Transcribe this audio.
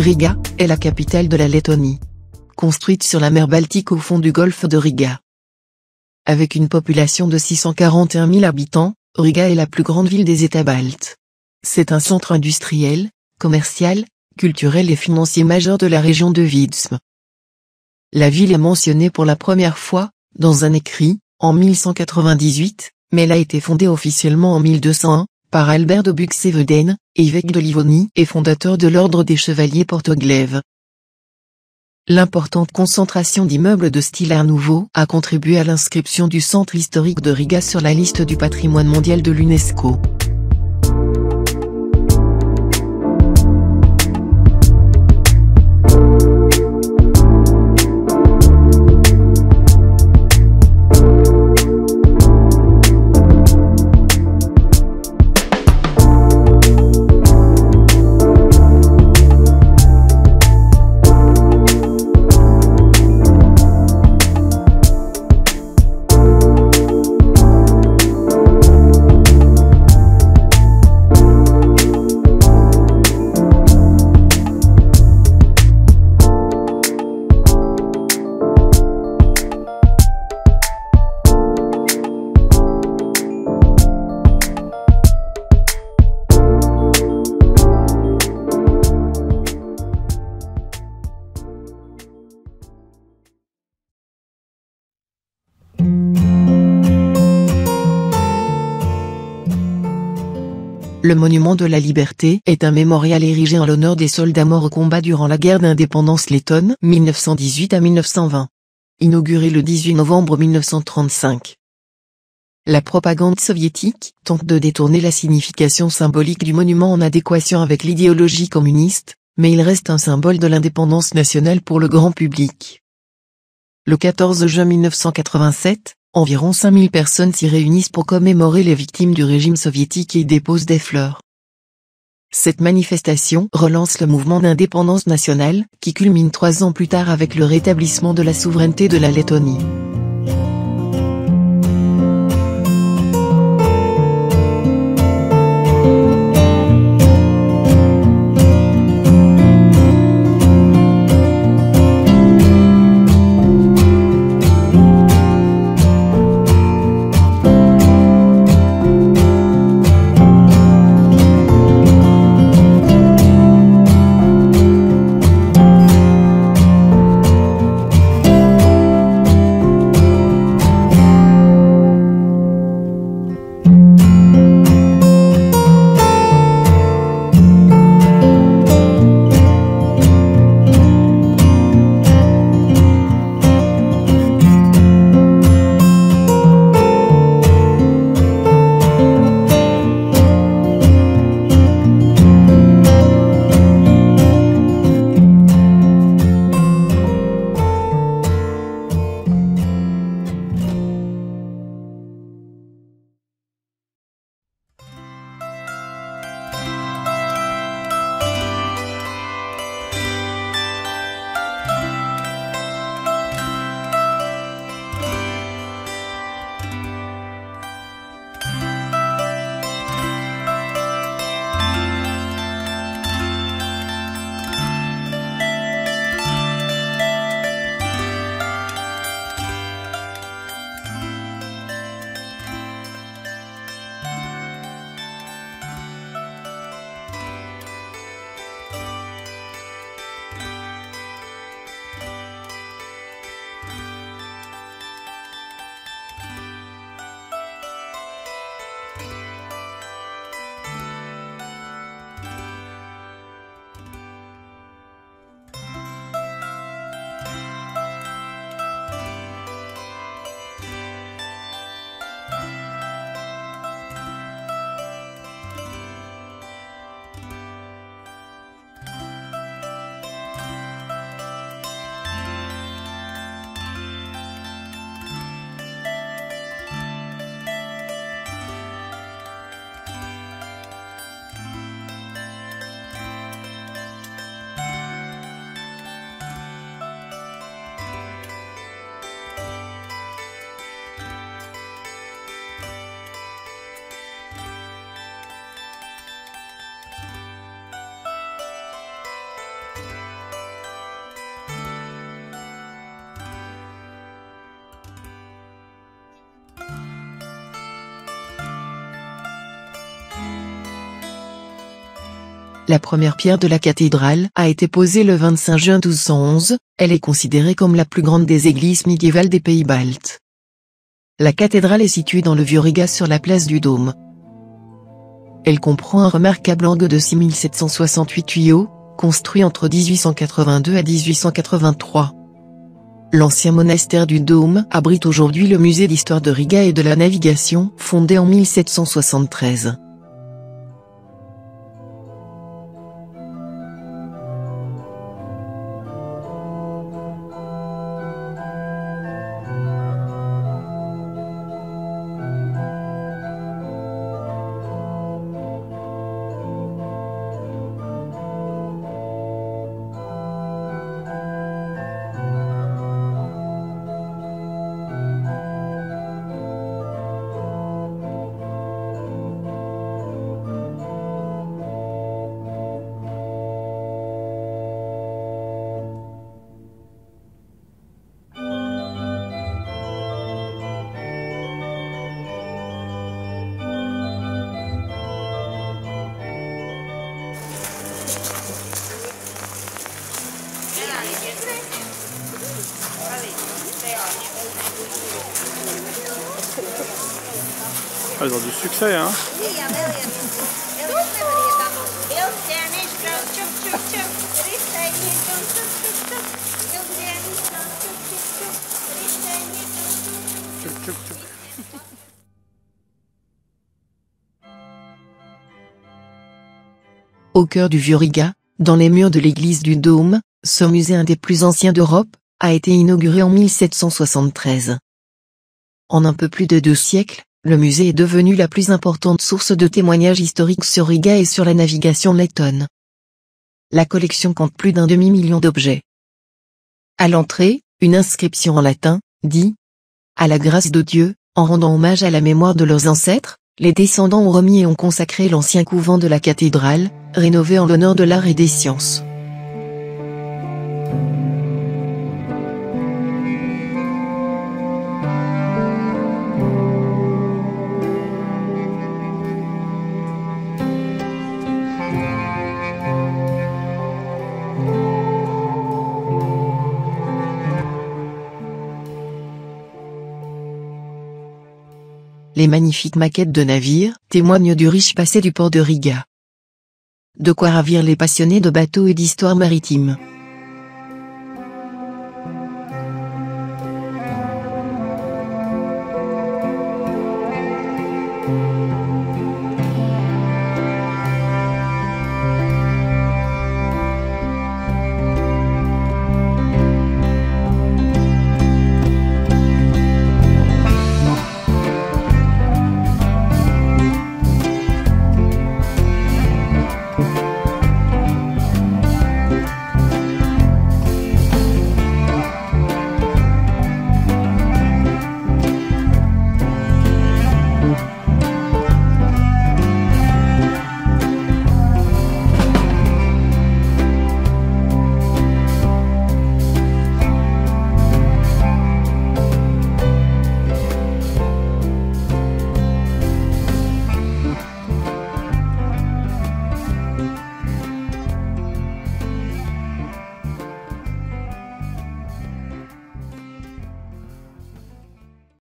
Riga est la capitale de la Lettonie. Construite sur la mer Baltique au fond du golfe de Riga. Avec une population de 641 000 habitants, Riga est la plus grande ville des États baltes. C'est un centre industriel, commercial, culturel et financier majeur de la région de Vidzeme. La ville est mentionnée pour la première fois, dans un écrit, en 1198, mais elle a été fondée officiellement en 1201, par Albert de Buxéveden, évêque de Livonie et fondateur de l'ordre des chevaliers porto-glaives. L'importante concentration d'immeubles de style Art Nouveau a contribué à l'inscription du centre historique de Riga sur la liste du patrimoine mondial de l'UNESCO. Le monument de la Liberté est un mémorial érigé en l'honneur des soldats morts au combat durant la guerre d'indépendance lettonne 1918 à 1920. Inauguré le 18 novembre 1935. La propagande soviétique tente de détourner la signification symbolique du monument en adéquation avec l'idéologie communiste, mais il reste un symbole de l'indépendance nationale pour le grand public. Le 14 juin 1987, environ 5000 personnes s'y réunissent pour commémorer les victimes du régime soviétique et y déposent des fleurs. Cette manifestation relance le mouvement d'indépendance nationale, qui culmine 3 ans plus tard avec le rétablissement de la souveraineté de la Lettonie. La première pierre de la cathédrale a été posée le 25 juin 1211, elle est considérée comme la plus grande des églises médiévales des pays baltes. La cathédrale est située dans le Vieux-Riga sur la place du Dôme. Elle comprend un remarquable angle de 6768 tuyaux, construit entre 1882 à 1883. L'ancien monastère du Dôme abrite aujourd'hui le musée d'histoire de Riga et de la navigation, fondé en 1773. Ah, ils ont du succès, hein. Au cœur du Vieux-Riga, dans les murs de l'église du Dôme, ce musée, un des plus anciens d'Europe, a été inauguré en 1773. En un peu plus de 2 siècles, le musée est devenu la plus importante source de témoignages historiques sur Riga et sur la navigation lettonne. La collection compte plus d'un demi-million d'objets. À l'entrée, une inscription en latin, dit « À la grâce de Dieu, en rendant hommage à la mémoire de leurs ancêtres, les descendants ont remis et ont consacré l'ancien couvent de la cathédrale, rénové en l'honneur de l'art et des sciences. » Les magnifiques maquettes de navires témoignent du riche passé du port de Riga. De quoi ravir les passionnés de bateaux et d'histoire maritime.